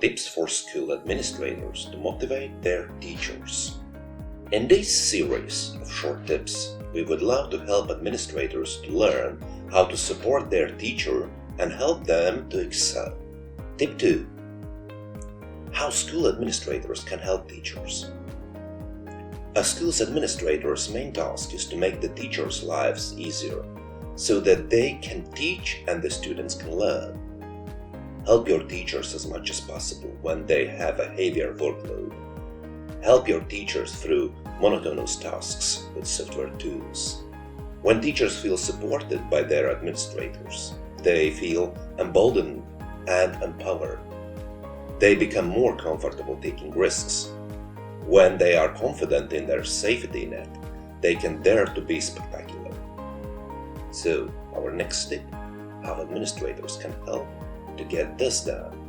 Tips for school administrators to motivate their teachers. In this series of short tips, we would love to help administrators to learn how to support their teacher and help them to excel. Tip 2. How school administrators can help teachers. A school's administrator's main task is to make the teachers' lives easier, so that they can teach and the students can learn. Help your teachers as much as possible when they have a heavier workload. Help your teachers through monotonous tasks with software tools. When teachers feel supported by their administrators, they feel emboldened and empowered. They become more comfortable taking risks. When they are confident in their safety net, they can dare to be spectacular. So, our next tip: how administrators can help to get this done.